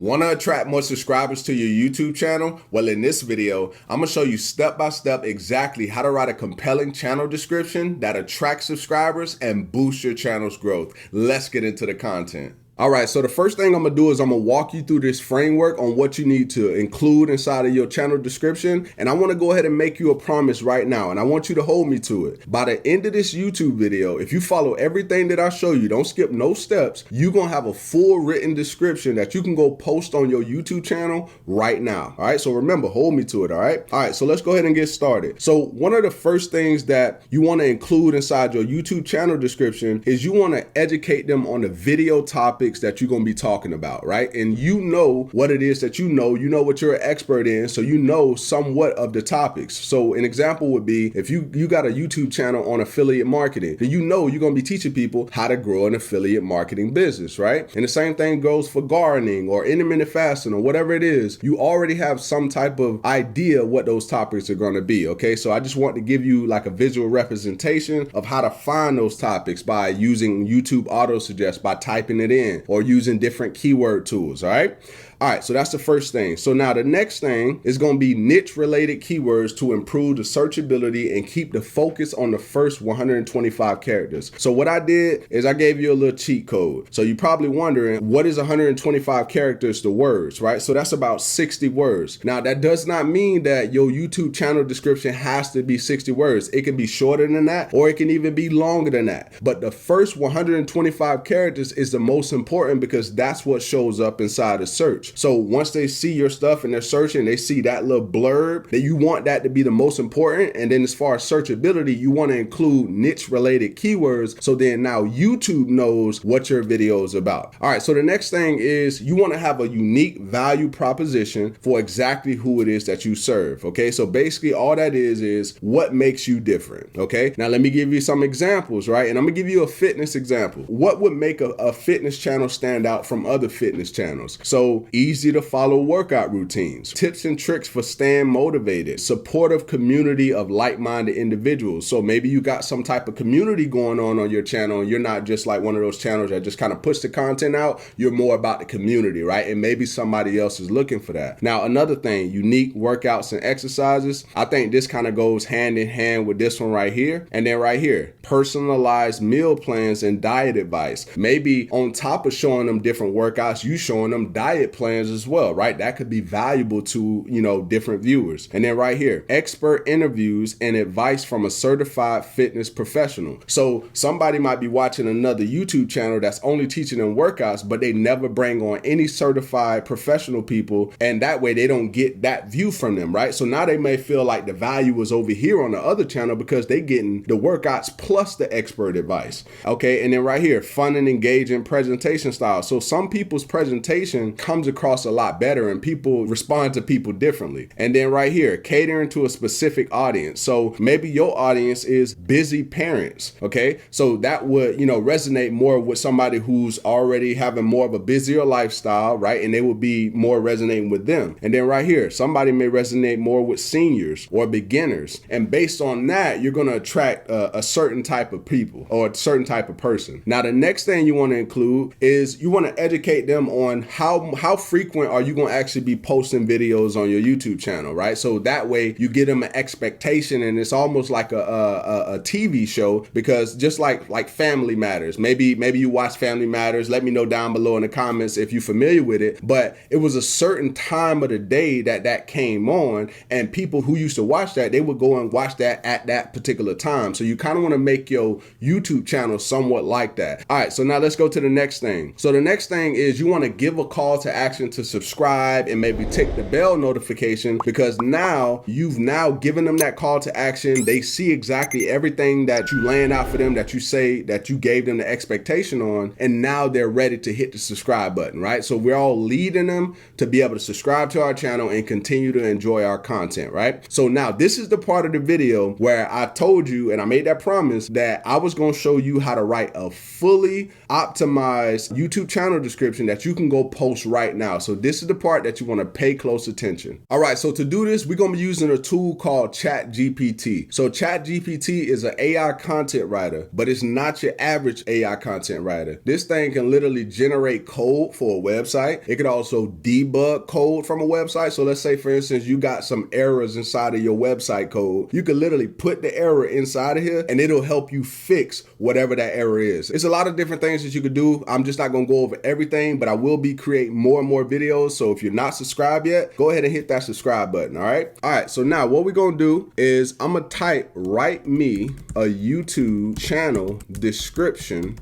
Want to attract more subscribers to your YouTube channel? Well, in this video, I'm going to show you step by step exactly how to write a compelling channel description that attracts subscribers and boosts your channel's growth. Let's get into the content. All right, so the first thing I'm gonna do is I'm gonna walk you through this framework on what you need to include inside of your channel description. And I wanna go ahead and make you a promise right now, and I want you to hold me to it. By the end of this YouTube video, if you follow everything that I show you, don't skip no steps, you're gonna have a full written description that you can go post on your YouTube channel right now. All right, so remember, hold me to it, all right? All right, so let's go ahead and get started. So one of the first things that you wanna include inside your YouTube channel description is you wanna educate them on the video topics that you're going to be talking about, right? And you know what it is that you know what you're an expert in, so you know somewhat of the topics. So an example would be if you got a YouTube channel on affiliate marketing, then you know you're going to be teaching people how to grow an affiliate marketing business, right? And the same thing goes for gardening or intermittent fasting or whatever it is. You already have some type of idea what those topics are going to be, okay? So I just want to give you like a visual representation of how to find those topics by using YouTube auto suggest, by typing it in, or using different keyword tools, all right? All right, so that's the first thing. So now the next thing is going to be niche related keywords to improve the searchability and keep the focus on the first 125 characters. So what I did is I gave you a little cheat code. So you're probably wondering, what is 125 characters to words, right? So that's about 60 words. Now that does not mean that your YouTube channel description has to be 60 words. It can be shorter than that, or it can even be longer than that. But the first 125 characters is the most important because that's what shows up inside the search. So once they see your stuff and they're searching, they see that little blurb, that you want that to be the most important. And then as far as searchability, you want to include niche related keywords. So then now YouTube knows what your video is about. All right. So the next thing is you want to have a unique value proposition for exactly who it is that you serve. Okay. So basically all that is what makes you different. Okay. Now let me give you some examples, right? And I'm gonna give you a fitness example. What would make a fitness channel stand out from other fitness channels? So easy to follow workout routines, tips and tricks for staying motivated, supportive community of like-minded individuals. So maybe you got some type of community going on your channel, and you're not just like one of those channels that just kind of push the content out. You're more about the community, right? And maybe somebody else is looking for that. Now, another thing, unique workouts and exercises. I think this kind of goes hand in hand with this one right here. And then right here, personalized meal plans and diet advice. Maybe on top of showing them different workouts, you showing them diet plans as well, right? That could be valuable to, different viewers. And then right here, expert interviews and advice from a certified fitness professional. So somebody might be watching another YouTube channel that's only teaching them workouts, but they never bring on any certified professional people. And that way they don't get that view from them, right? So now they may feel like the value is over here on the other channel because they getting the workouts plus the expert advice. Okay. And then right here, fun and engaging presentation style. So some people's presentation comes across a lot better and people respond to people differently. And then right here, catering to a specific audience. So maybe your audience is busy parents. Okay. So that would, resonate more with somebody who's already having more of a busier lifestyle, right? And they would be more resonating with them. And then right here, somebody may resonate more with seniors or beginners. And based on that, you're going to attract a certain type of people or a certain type of person. Now, the next thing you want to include is you want to educate them on how frequent are you going to actually be posting videos on your YouTube channel, right? So that way you get them an expectation, and it's almost like a TV show, because just like Family Matters, maybe you watch Family Matters. Let me know down below in the comments if you're familiar with it. But it was a certain time of the day that came on, and people who used to watch that, they would go and watch that at that particular time. So you kind of want to make your YouTube channel somewhat like that. All right, so now let's go to the next thing. So the next thing is you want to give a call to action to subscribe and maybe tick the bell notification, because now you've given them that call to action. They see exactly everything that you laying out for them, that you say that you gave them the expectation on, and now they're ready to hit the subscribe button, right? So we're all leading them to be able to subscribe to our channel and continue to enjoy our content, right? So now this is the part of the video where I told you, and I made that promise, that I was going to show you how to write a fully optimized guys YouTube channel description that you can go post right now. So this is the part that you want to pay close attention. All right, so to do this, we're going to be using a tool called ChatGPT. So ChatGPT is an AI content writer, but it's not your average AI content writer. This thing can literally generate code for a website. It could also debug code from a website. So let's say, for instance, you got some errors inside of your website code. You can literally put the error inside of here and it'll help you fix whatever that error is. It's a lot of different things that you could do. I'm just not going to go over everything, but I will be creating more and more videos. So if you're not subscribed yet, go ahead and hit that subscribe button. All right. All right. So now what we're going to do is I'm going to type write me a YouTube channel description,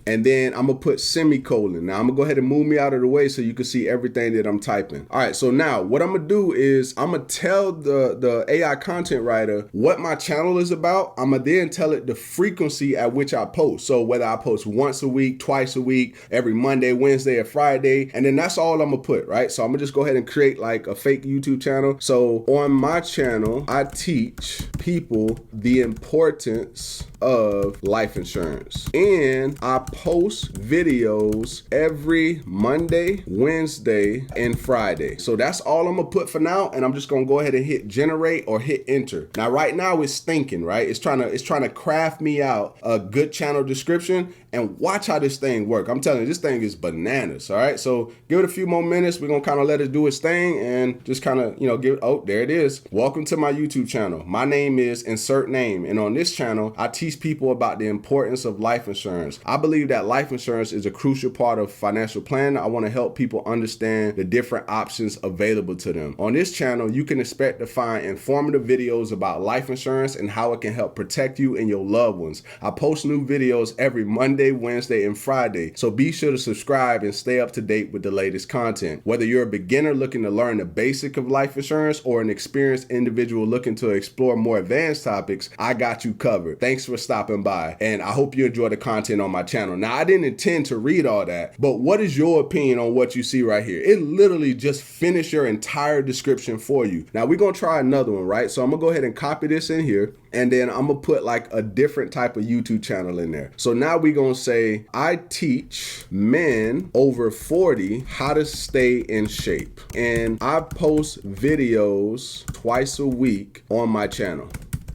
and then I'm gonna put semicolon. Now I'm gonna go ahead and move me out of the way so you can see everything that I'm typing. All right, so now what I'm gonna do is I'm gonna tell the AI content writer what my channel is about. I'm gonna then tell it the frequency at which I post. So whether I post once a week, twice a week, every Monday, Wednesday, or Friday, and then that's all I'm gonna put, right? So I'm gonna just go ahead and create like a fake YouTube channel. So on my channel, I teach people the importance of life insurance, and I post videos every Monday, Wednesday, and Friday. So that's all I'm gonna put for now, and I'm just gonna go ahead and hit generate or hit enter. Now right now it's thinking, right? It's trying to craft me out a good channel description, and watch how this thing work. I'm telling you, this thing is bananas. All right, so give it a few more minutes. We're gonna kind of let it do its thing and just kind of, give it. Oh, there it is. Welcome to my YouTube channel. My name is insert name, and on this channel I teach people about the importance of life insurance. I believe that life insurance is a crucial part of financial planning. I want to help people understand the different options available to them. On this channel, you can expect to find informative videos about life insurance and how it can help protect you and your loved ones. I post new videos every Monday, Wednesday, and Friday, so be sure to subscribe and stay up to date with the latest content. Whether you're a beginner looking to learn the basic of life insurance or an experienced individual looking to explore more advanced topics, I got you covered. Thanks for stopping by, and I hope you enjoy the content on my channel. Now, I didn't intend to read all that, but what is your opinion on what you see right here? It literally just finished your entire description for you. Now we're gonna try another one, right? So I'm gonna go ahead and copy this in here, and then I'm gonna put like a different type of YouTube channel in there. So now we're gonna say, I teach men over 40 how to stay in shape, and I post videos twice a week on my channel.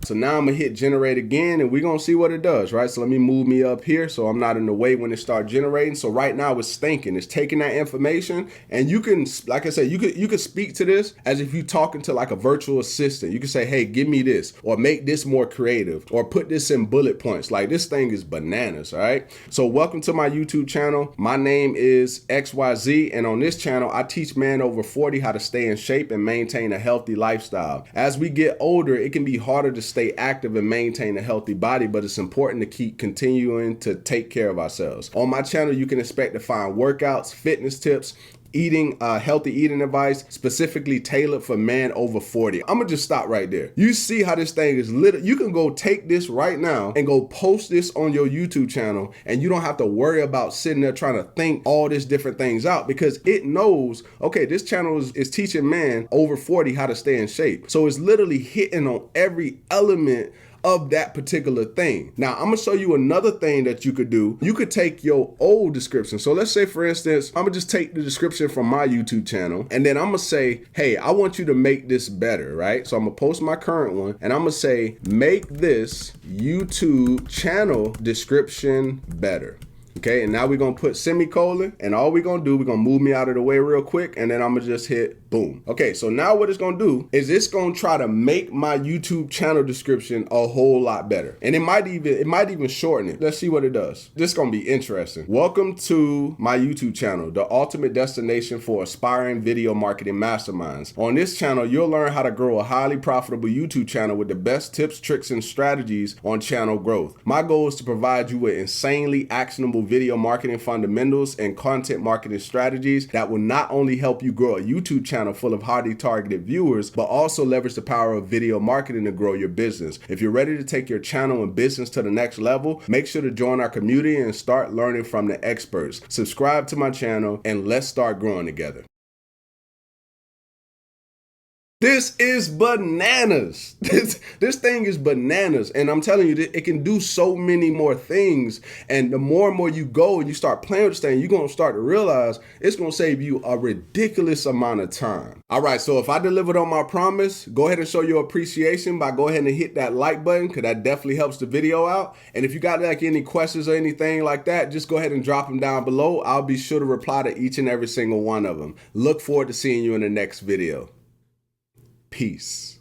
So now I'm gonna hit generate again, and we're gonna see what it does, right? So let me move me up here so I'm not in the way when it starts generating. So right now it's thinking, it's taking that information, and you can, like I said, you could speak to this as if you're talking to like a virtual assistant. You can say, hey, give me this, or make this more creative, or put this in bullet points. Like, this thing is bananas, all right? So welcome to my YouTube channel. My name is XYZ, and on this channel, I teach men over 40 how to stay in shape and maintain a healthy lifestyle. As we get older, it can be harder to stay active and maintain a healthy body, but it's important to keep continuing to take care of ourselves. On my channel, you can expect to find workouts, fitness tips, healthy eating advice specifically tailored for men over 40. I'm gonna just stop right there. You see how this thing is lit. You can go take this right now and go post this on your YouTube channel, and you don't have to worry about sitting there trying to think all these different things out, because it knows, okay, this channel is teaching men over 40 how to stay in shape. So it's literally hitting on every element of that particular thing. Now, I'm gonna show you another thing that you could do. You could take your old description. So let's say, for instance, I'm gonna just take the description from my YouTube channel, and then I'm gonna say, hey, I want you to make this better, right? So I'm gonna post my current one, and I'm gonna say, make this YouTube channel description better. Okay, and now we're gonna put semicolon, and all we're gonna do, we're gonna move me out of the way real quick, and then I'm gonna just hit boom. Okay, so now what it's gonna do is it's gonna try to make my YouTube channel description a whole lot better. And it might even shorten it. Let's see what it does. This is gonna be interesting. Welcome to my YouTube channel, the ultimate destination for aspiring video marketing masterminds. On this channel, you'll learn how to grow a highly profitable YouTube channel with the best tips, tricks, and strategies on channel growth. My goal is to provide you with insanely actionable video marketing fundamentals and content marketing strategies that will not only help you grow a YouTube channel full of highly targeted viewers, but also leverage the power of video marketing to grow your business. If you're ready to take your channel and business to the next level, make sure to join our community and start learning from the experts. Subscribe to my channel, and let's start growing together. This is bananas. This thing is bananas. And I'm telling you, it can do so many more things. And the more and more you go and you start playing with this thing, you're going to start to realize it's going to save you a ridiculous amount of time. All right, so if I delivered on my promise, go ahead and show your appreciation by go ahead and hit that like button, because that definitely helps the video out. And if you got like any questions or anything like that, just go ahead and drop them down below. I'll be sure to reply to each and every single one of them. Look forward to seeing you in the next video. Peace.